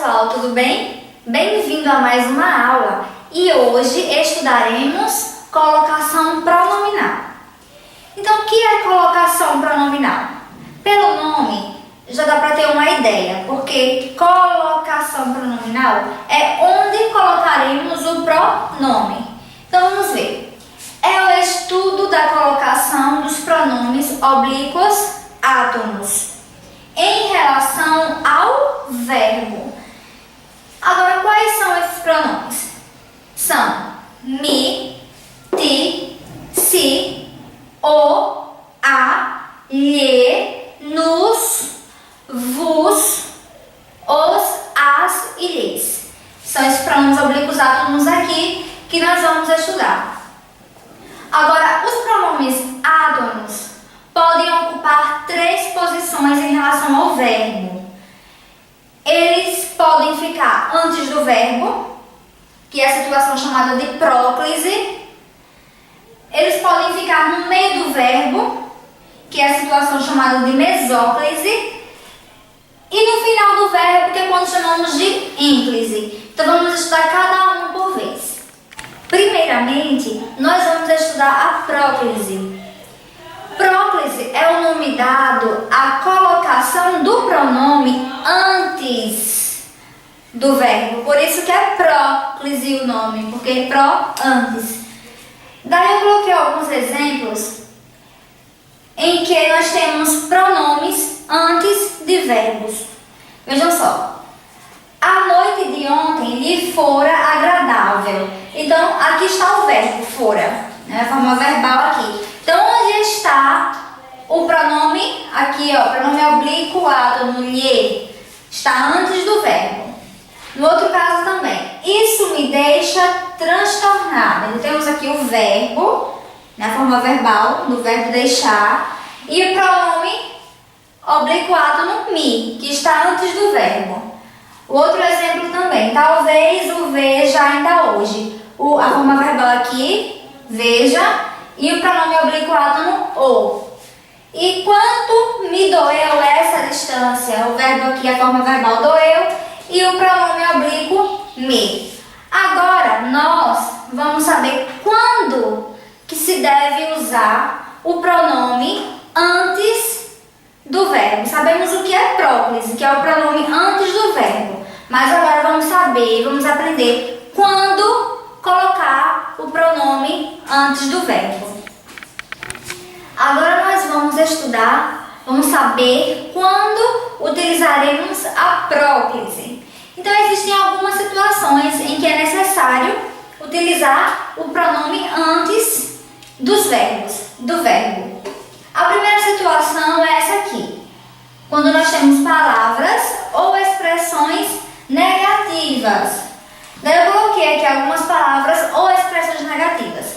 pessoal, tudo bem? Bem-vindo a mais uma aula e hoje estudaremos colocação pronominal. Então, o que é colocação pronominal? Pelo nome já dá para ter uma ideia, porque colocação pronominal é onde colocaremos o pronome. Então, vamos ver. É o estudo da colocação dos pronomes oblíquos átonos em relação ao verbo. Agora, quais são esses pronomes? São mi, ti, si, o, a, lhe, nos, vos, os, as e lhes. São esses pronomes oblíquos átonos aqui que nós vamos estudar. Agora, os pronomes átonos podem ocupar três posições em relação ao verbo. Eles podem ficar antes do verbo, que é a situação chamada de próclise. Eles podem ficar no meio do verbo, que é a situação chamada de mesóclise. E no final do verbo, que é quando chamamos de ínclise. Então vamos estudar cada um por vez. Primeiramente, nós vamos estudar a próclise. Próclise é o nome dado à colocação do pronome antes do verbo. Por isso que é próclise o nome, porque pró antes. Daí eu coloquei alguns exemplos em que nós temos pronomes antes de verbos. Vejam só. A noite de ontem lhe fora agradável. Então, aqui está o verbo fora, né? A forma verbal aqui. Então, onde está o pronome? Aqui, ó, pronome oblíquo átono, lhe, está antes do verbo. No outro caso também, isso me deixa transtornada. Então, temos aqui o verbo, na forma verbal, do verbo deixar, e o pronome oblíquo átono, me, que está antes do verbo. O outro exemplo também, talvez o veja ainda hoje. A forma verbal aqui, veja, e o pronome oblíquo átono, o. E quanto me doeu essa distância? O verbo aqui, a forma verbal doeu, e o pronome oblíquo, me. Agora, nós vamos saber quando que se deve usar o pronome antes do verbo. Sabemos o que é próclise, que é o pronome antes do verbo. Mas agora vamos saber, vamos aprender quando colocar o pronome antes do verbo. Agora nós vamos estudar, vamos saber quando utilizaremos a próclise. Então existem algumas situações em que é necessário utilizar o pronome antes dos verbos, do verbo. A primeira situação é essa aqui. Quando nós temos palavras ou expressões negativas. Daí eu coloquei aqui algumas palavras ou expressões negativas.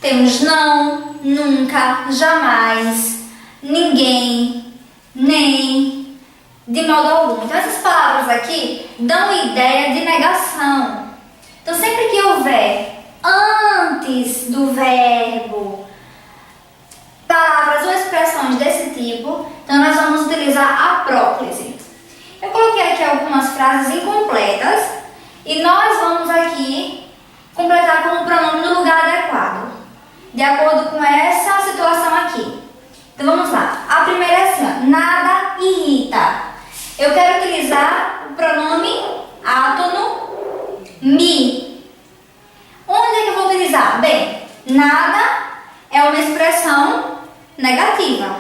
Temos não, nunca, jamais, ninguém, nem, de modo algum. Então essas palavras aqui dão ideia de negação. Então sempre que houver antes do verbo palavras ou expressões desse tipo, então nós vamos utilizar a próclise. Eu coloquei aqui algumas frases incompletas e nós vamos aqui completar com o pronome no lugar adequado, de acordo com essa situação aqui. Então vamos lá. A primeira é assim, ó, nada irrita. Eu quero utilizar o pronome átono, me. Onde é que eu vou utilizar? Bem, nada é uma expressão negativa.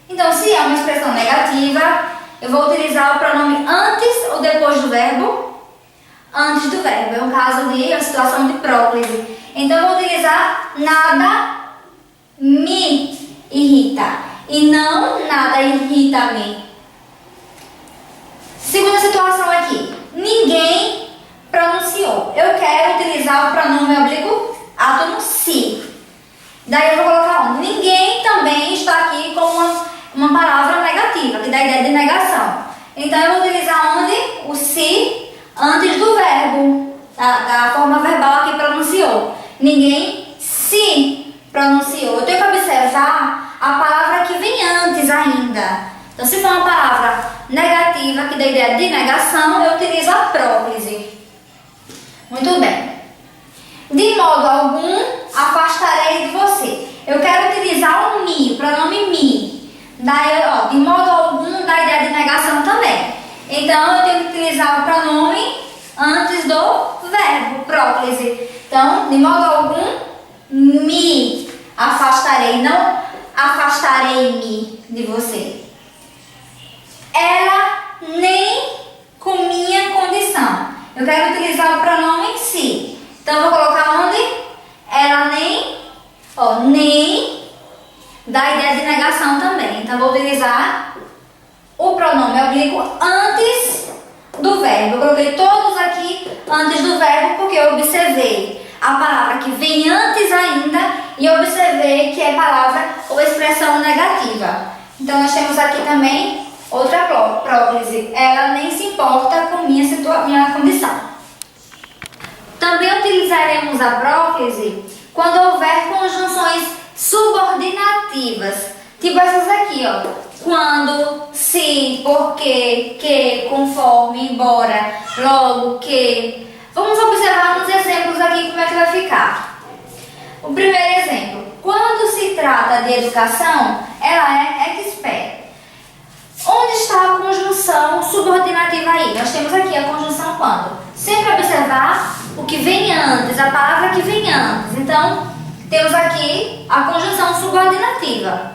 Então, se é uma expressão negativa, eu vou utilizar o pronome antes ou depois do verbo? Antes do verbo. É um caso de uma situação de próclise. Então, eu vou utilizar nada me irrita. E não nada irrita-me. Segunda situação aqui. Ninguém pronunciou. Eu quero utilizar o pronome oblíquo átono se. Daí eu vou colocar onde? Ninguém também está aqui com uma palavra negativa, que dá a ideia de negação. Então eu vou utilizar onde? O se antes do verbo, da forma verbal que pronunciou. Ninguém se pronunciou. Eu tenho que observar a palavra que vem antes ainda. Então, se for uma palavra negativa, que dá ideia de negação, eu utilizo a próclise. Muito bem. De modo algum, afastarei de você. Eu quero utilizar o me, o pronome me. Daí, ó, de modo algum, dá ideia de negação também. Então, eu tenho que utilizar o pronome antes do verbo, próclise. Então, de modo algum, me afastarei, não afastarei-me de você. Ela nem com minha condição. Eu quero utilizar o pronome se. Então, eu vou colocar onde? Ela nem, ó, nem dá ideia de negação também. Então, eu vou utilizar o pronome oblíquo antes do verbo. Eu coloquei todos aqui antes do verbo porque eu observei a palavra que vem antes ainda e observei que é palavra ou expressão negativa. Então, nós temos aqui também outra próclise. Ela nem se importa com minha condição. Também utilizaremos a próclise quando houver conjunções subordinativas. Tipo essas aqui, ó. Quando, se, porque, que, conforme, embora, logo, que. Vamos observar nos exemplos aqui como é que vai ficar. O primeiro exemplo. Quando se trata de educação, ela é expert. Onde está a conjunção subordinativa aí? Nós temos aqui a conjunção quando. Sempre observar o que vem antes, a palavra que vem antes. Então, temos aqui a conjunção subordinativa.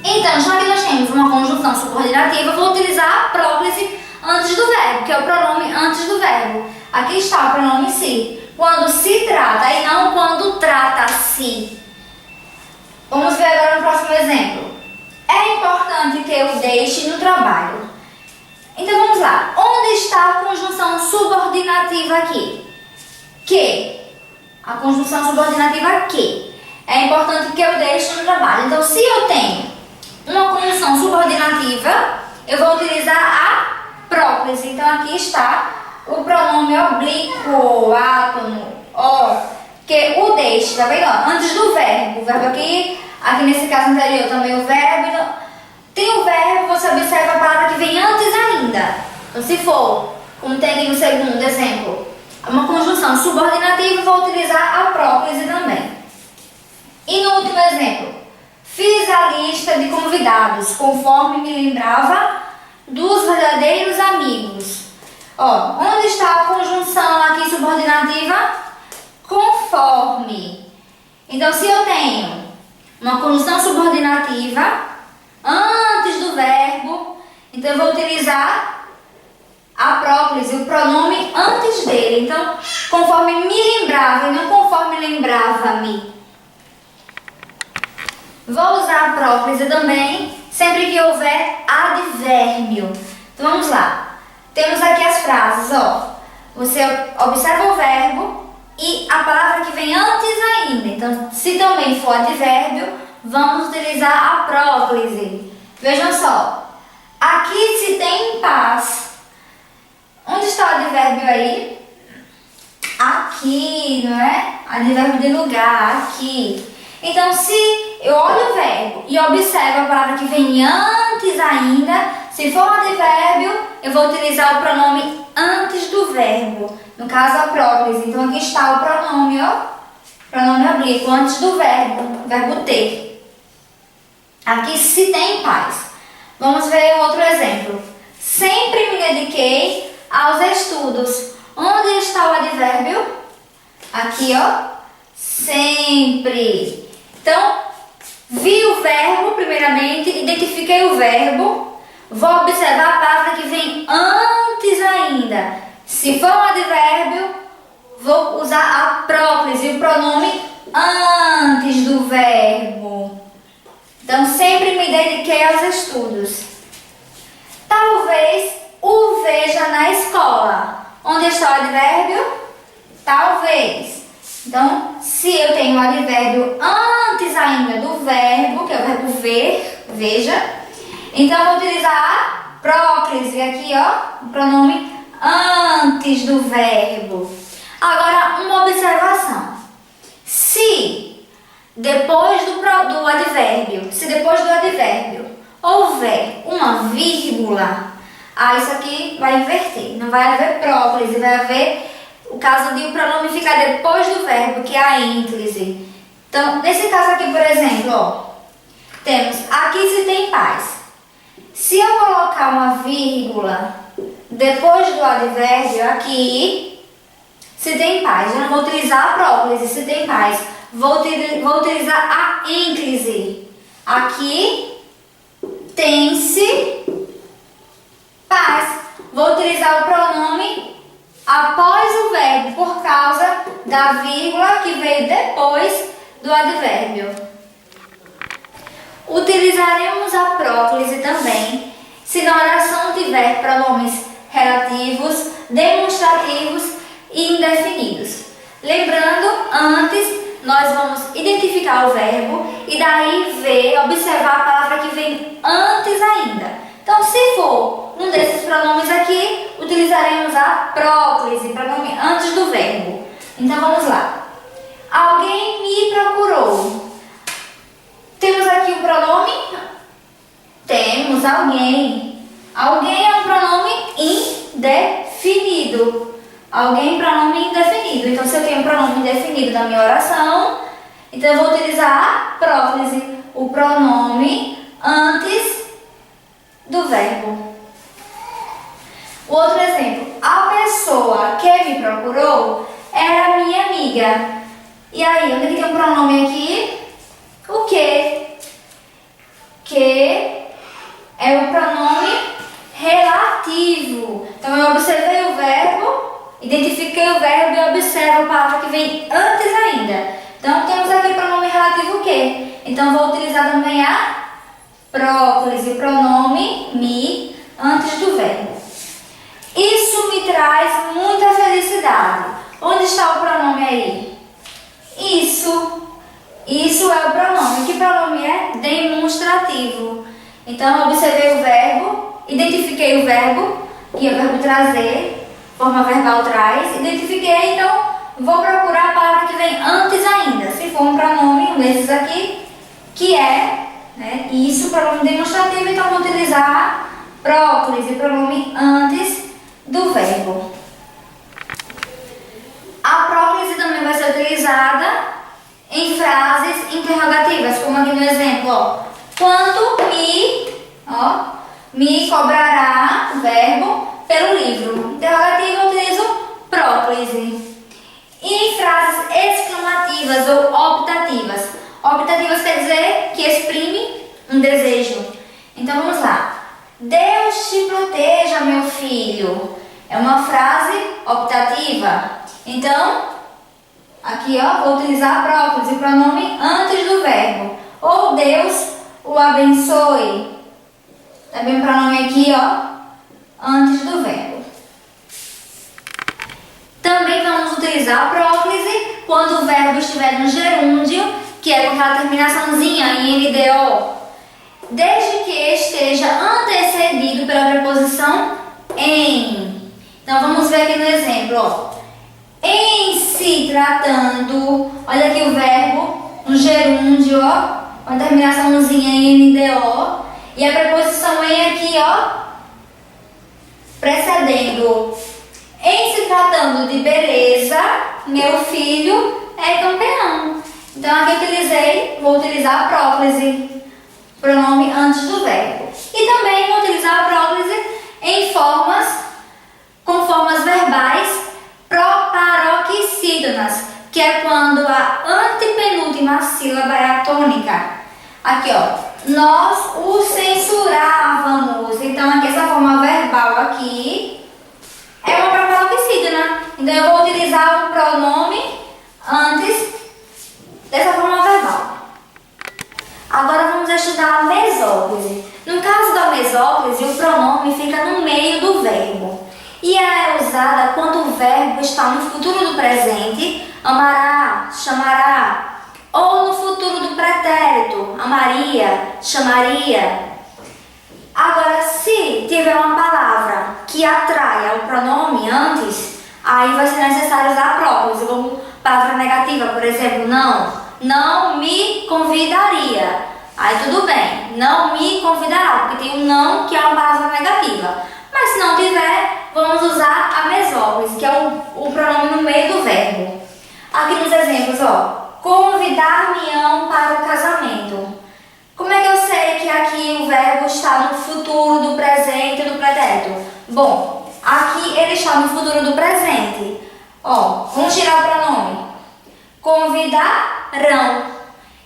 Então, já que nós temos uma conjunção subordinativa, eu vou utilizar a próclise antes do verbo, que é o pronome antes do verbo. Aqui está o pronome se. Quando se trata e não quando trata-se. Vamos ver agora no próximo exemplo. É importante que eu deixe no trabalho. Então vamos lá. Onde está a conjunção subordinativa aqui? Que. A conjunção subordinativa que. É importante que eu deixe no trabalho. Então, se eu tenho uma conjunção subordinativa, eu vou utilizar a próclise. Então, aqui está o pronome oblíquo, átono, ó, que o deixe, tá vendo? Antes do verbo. O verbo aqui nesse caso anterior também o verbo. Então, tem o verbo, você observa a palavra que vem antes ainda. Então, se for, como tem aqui no segundo exemplo, uma conjunção subordinativa, eu vou utilizar a próclise também. E no último exemplo, fiz a lista de convidados, conforme me lembrava dos verdadeiros amigos. Ó, onde está a conjunção aqui subordinativa? Conforme. Então, se eu tenho uma conjunção subordinativa antes do verbo, então eu vou utilizar a próclise, o pronome antes dele. Então, conforme me lembrava e não conforme lembrava-me. Vou usar a próclise também sempre que houver advérbio. Então, vamos lá. Temos aqui as frases, ó. Você observa o verbo e a palavra que vem antes ainda. Então, se também for advérbio, vamos utilizar a próclise. Vejam só. Aqui se tem paz. Onde está o advérbio aí? Aqui, não é? Advérbio de lugar, aqui. Então, se eu olho o verbo e observo a palavra que vem antes ainda, se for um advérbio, eu vou utilizar o pronome antes do verbo. No caso, a próclise. Então, aqui está o pronome, ó. Pronome oblíquo, antes do verbo ter. Aqui se tem paz. Vamos ver outro exemplo. Sempre me dediquei aos estudos. Onde está o advérbio? Aqui, ó. Sempre. Então, vi o verbo, primeiramente, identifiquei o verbo. Vou observar a palavra que vem antes ainda. Se for um advérbio, vou usar a próclise, o pronome antes do verbo. Então, sempre me dediquei aos estudos. Talvez o veja na escola. Onde está o advérbio? Talvez. Então, se eu tenho o advérbio antes ainda do verbo, que é o verbo ver, veja, então eu vou utilizar a próclise aqui, ó, o pronome antes do verbo. Agora, uma observação. Se depois do advérbio houver uma isso aqui vai inverter. Não vai haver próclise, vai haver o caso de o pronome ficar depois do verbo, que é a ênclise. Então, nesse caso aqui, por exemplo, ó, temos aqui se tem paz. Se eu colocar uma vírgula depois do advérbio aqui, se tem paz, eu não vou utilizar a próclise, se tem paz. Vou utilizar a ênclise. Aqui tem-se paz. Vou utilizar o pronome após o verbo, por causa da vírgula que veio depois do advérbio. Utilizaremos a próclise também se na oração tiver pronomes relativos, demonstrativos e indefinidos. Lembrando, antes nós vamos identificar o verbo e daí observar a palavra que vem antes ainda. Então, se for um desses pronomes aqui, utilizaremos a próclise, pronome antes do verbo. Então, vamos lá. Alguém me procurou. Temos aqui o pronome? Temos alguém. Alguém é um pronome indefinido. Alguém, pronome indefinido. Então, se eu tenho um pronome indefinido na minha oração, então eu vou utilizar a próclise, o pronome antes do verbo. O outro exemplo. A pessoa que me procurou era minha amiga. E aí, onde é que tem um pronome aqui? O que? Que é o pronome relativo. Então, eu observei o verbo, identifiquei o verbo e observo a palavra que vem antes ainda. Então, temos aqui o pronome relativo o que? Então, vou utilizar também a próclise, o pronome me antes do verbo. Isso me traz muita felicidade. Onde está o pronome aí? Isso. Isso é o pronome. Que pronome é? Demonstrativo. Então, eu observei o verbo, identifiquei o verbo, que é o verbo trazer, forma verbal traz, identifiquei, então vou procurar a palavra que vem antes ainda. Se for um pronome, um desses aqui, que é, né, isso, pronome demonstrativo, então vou utilizar a próclise, pronome antes do verbo. A próclise também vai ser utilizada em frases interrogativas, como aqui no exemplo, ó. Quanto me cobrará, verbo, pelo livro? Interrogativo, eu utilizo próclise. E em frases exclamativas ou optativas. Optativas quer dizer que exprime um desejo. Então vamos lá. Deus te proteja, meu filho. É uma frase optativa. Então, aqui, ó, vou utilizar a próclise, o pronome antes do verbo. Ou Deus o abençoe. Também o pronome aqui, ó, antes do verbo. Também vamos utilizar a próclise quando o verbo estiver no gerúndio, que é com aquela terminaçãozinha em NDO. Desde que esteja antecedido pela preposição em. Então, vamos ver aqui no exemplo, ó. Em se tratando, olha aqui o verbo, um gerúndio, ó, uma terminaçãozinha em NDO, e a preposição em aqui, ó, precedendo. Em se tratando de beleza, meu filho é campeão. Então aqui vou utilizar a próclise, pronome antes do verbo. E também vou utilizar a próclise com formas verbais proparoxítonas, que é quando a antepenúltima sílaba é a tônica. Aqui, ó, nós o censurávamos. Então, aqui essa forma verbal aqui é uma proparoxítona. Então, eu vou utilizar o pronome antes dessa forma verbal. Agora, vamos estudar a mesóclise. No caso da mesóclise, o pronome fica no meio do verbo. E ela é usada quando o verbo está no futuro do presente, amará, chamará, ou no futuro do pretérito, amaria, chamaria. Agora, se tiver uma palavra que atraia o pronome antes, aí vai ser necessário usar a próclise, como palavra negativa, por exemplo, não me convidaria. Aí tudo bem, não me convidará, porque tem um não que é uma palavra negativa. Mas se não tiver, vamos usar a mesóclise, que é o pronome no meio do verbo. Aqui nos exemplos, ó, convidar-me-ão para o casamento. Como é que eu sei que aqui o verbo está no futuro do presente e do pretérito? Bom, aqui ele está no futuro do presente. Ó, vamos tirar o pronome. Convidarão.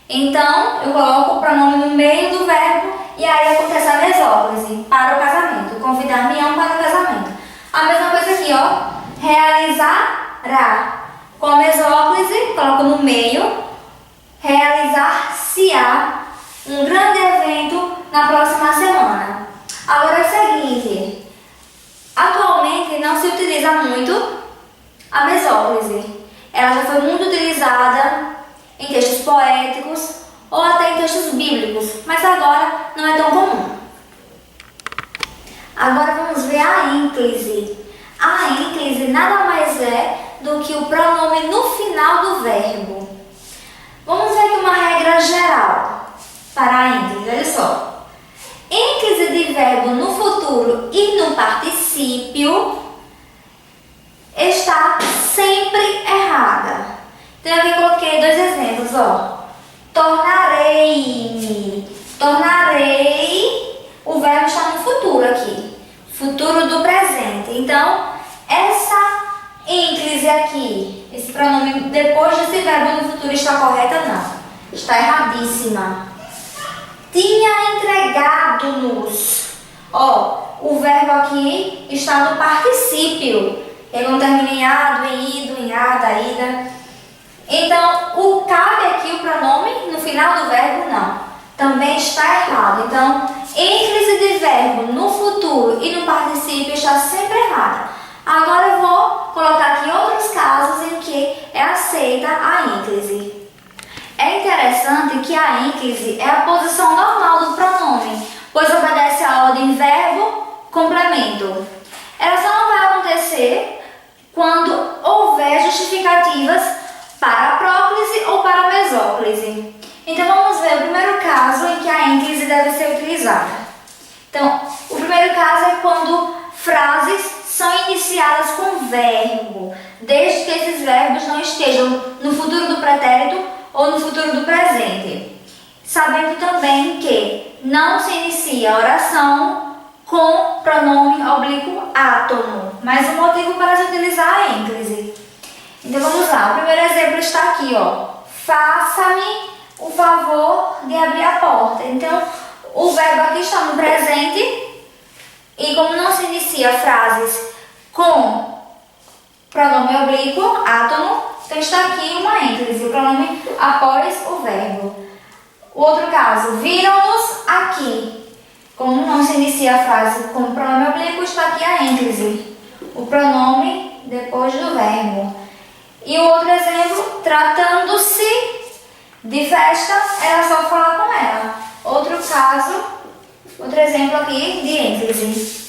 Então, eu coloco o pronome no meio do verbo e aí acontece a mesóclise para o casamento. Convidar-me-ão para o casamento. A mesma coisa aqui, ó. Realizará. Com a mesóclise, coloco no meio. Realizar-se-á um grande evento na próxima semana. Agora é o seguinte. Atualmente não se utiliza muito a mesóclise. Ela já foi muito utilizada em textos poéticos ou até em textos bíblicos, mas agora não é tão comum. Agora vamos ver a ínclise. A ínclise nada mais é do que o pronome no final do verbo. Vamos ver aqui uma regra geral para a ínclise, olha só. Ínclise de verbo no futuro e no particípio está sempre errada. Então aqui coloquei dois exemplos, ó. Tornarei-me. Tornarei, o verbo está no futuro aqui. Futuro do presente. Então, essa ínclise aqui, esse pronome depois desse verbo no futuro está correta? Não. Está erradíssima. Tinha entregado-nos. Ó, o verbo aqui está no particípio. Ele não termina em ado, em ido, em ada, ida. Então, cabe aqui o pronome no final do verbo? Não. Também está errado. Então, ínclise de verbo no futuro e no particípio está sempre errada. Agora eu vou colocar aqui outros casos em que é aceita a ínclise. É interessante que a ínclise é a posição normal do pronome, pois obedece à ordem verbo-complemento. Ela só não vai acontecer quando houver justificativas para a próclise ou para a mesóclise. Então vamos ver o primeiro caso em que a ínclise deve ser utilizada. Então, o primeiro caso é quando frases são iniciadas com verbo, desde que esses verbos não estejam no futuro do pretérito ou no futuro do presente. Sabendo também que não se inicia a oração com pronome oblíquo átono, mais um motivo para se utilizar a ínclise. Então vamos lá, o primeiro exemplo está aqui, ó. Faça-me o favor de abrir a porta. Então, o verbo aqui está no presente e como não se inicia frases com pronome oblíquo átono, então está aqui uma ínclise, o pronome após o verbo. O outro caso, viram-nos aqui. Como não se inicia a frase com pronome oblíquo, está aqui a ínclise, o pronome depois do verbo. E o outro exemplo, tratando-se de festa, era só falar com ela. Outro caso, outro exemplo aqui de ínclise.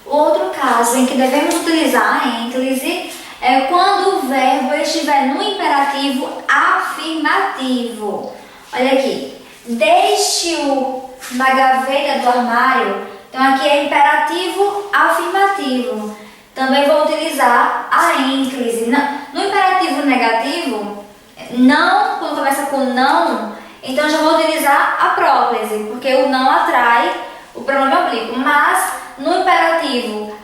Outro caso em que devemos utilizar a ínclise é quando o verbo estiver no imperativo afirmativo. Olha aqui, deixe-o na gaveta do armário. Então aqui é imperativo afirmativo. Também vou utilizar a ínclise. No imperativo negativo, não, quando começa com não, então já vou utilizar a próclise, porque o não atrai o pronome oblíquo. Mas no imperativo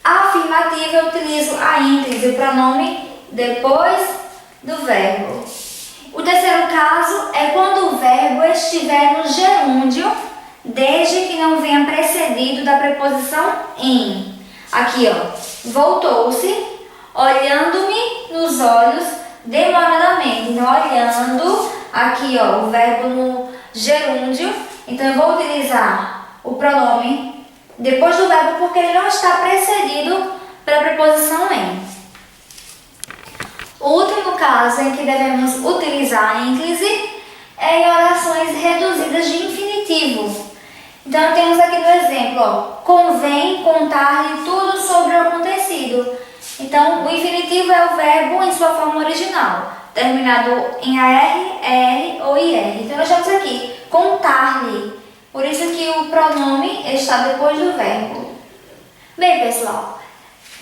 afirmativo eu utilizo a ínclise, o pronome depois do verbo. O terceiro caso é quando o verbo estiver no gerúndio, desde que não venha precedido da preposição em. Aqui, ó, voltou-se, olhando-me nos olhos demoradamente. Então, olhando, aqui, ó, o verbo no gerúndio. Então, eu vou utilizar o pronome depois do verbo porque ele não está precedido pela preposição em. O último caso em que devemos utilizar a ínclise é em orações reduzidas de infinitivo. Então, temos aqui no exemplo, ó, convém contar-lhe tudo sobre o acontecido. Então, o infinitivo é o verbo em sua forma original, terminado em AR, ER ou IR. Então, nós temos aqui, contar-lhe. Por isso que o pronome está depois do verbo. Bem, pessoal,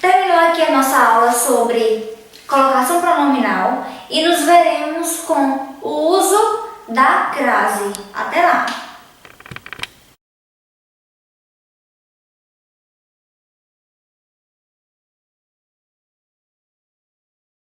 terminou aqui a nossa aula sobre colocação pronominal e nos veremos com o uso da crase. Até lá!